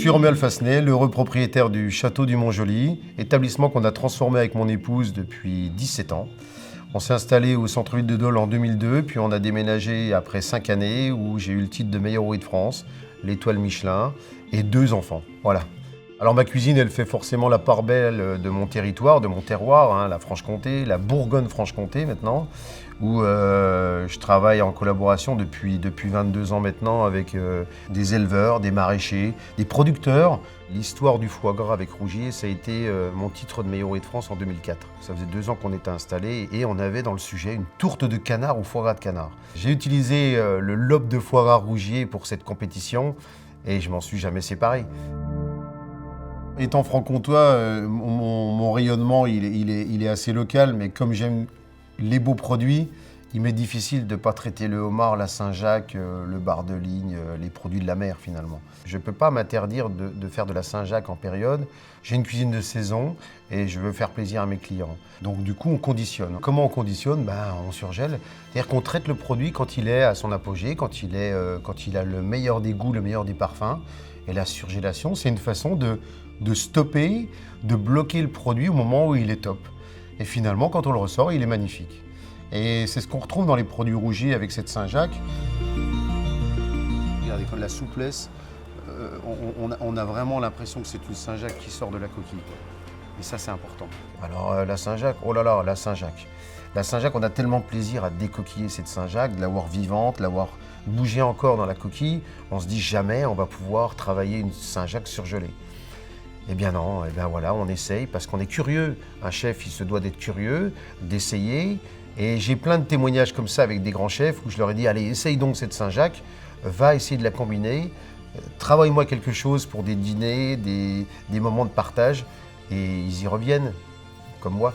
suis Romuald Fassenet, l'heureux propriétaire du château du Mont-Joli, établissement qu'on a transformé avec mon épouse depuis 17 ans. On s'est installé au centre-ville de Dole en 2002, puis on a déménagé après 5 années où j'ai eu le titre de meilleur ouvrier de France, l'étoile Michelin et 2 enfants. Voilà. Alors ma cuisine, elle fait forcément la part belle de mon territoire, de mon terroir, la Franche-Comté, la Bourgogne-Franche-Comté maintenant, où je travaille en collaboration depuis 22 ans maintenant avec des éleveurs, des maraîchers, des producteurs. L'histoire du foie gras avec Rougier, ça a été mon titre de meilleur ouvrier de France en 2004. Ça faisait 2 ans qu'on était installé et on avait dans le sujet une tourte de canard au foie gras de canard. J'ai utilisé le lobe de foie gras Rougier pour cette compétition et je m'en suis jamais séparé. Étant franc-comtois, mon rayonnement il est assez local, mais comme j'aime les beaux produits, il m'est difficile de ne pas traiter le homard, la Saint-Jacques, le bar de ligne, les produits de la mer finalement. Je ne peux pas m'interdire de faire de la Saint-Jacques en période. J'ai une cuisine de saison et je veux faire plaisir à mes clients. Donc du coup, on conditionne. Comment on conditionne? On surgèle. C'est-à-dire qu'on traite le produit quand il est à son apogée, quand il a le meilleur des goûts, le meilleur des parfums. Et la surgélation, c'est une façon de stopper, de bloquer le produit au moment où il est top. Et finalement, quand on le ressort, il est magnifique. Et c'est ce qu'on retrouve dans les produits Rougier avec cette Saint-Jacques. Regardez, comme la souplesse, on a vraiment l'impression que c'est une Saint-Jacques qui sort de la coquille. Et ça, c'est important. Alors, la Saint-Jacques, oh là là, la Saint-Jacques. La Saint-Jacques, on a tellement de plaisir à décoquiller cette Saint-Jacques, de la voir vivante, de la voir bouger encore dans la coquille. On se dit jamais on va pouvoir travailler une Saint-Jacques surgelée. Eh bien non, voilà, on essaye parce qu'on est curieux. Un chef, il se doit d'être curieux, d'essayer. Et j'ai plein de témoignages comme ça avec des grands chefs où je leur ai dit, allez, essaye donc cette Saint-Jacques, va essayer de la combiner, travaille-moi quelque chose pour des dîners, des moments de partage, et ils y reviennent, comme moi.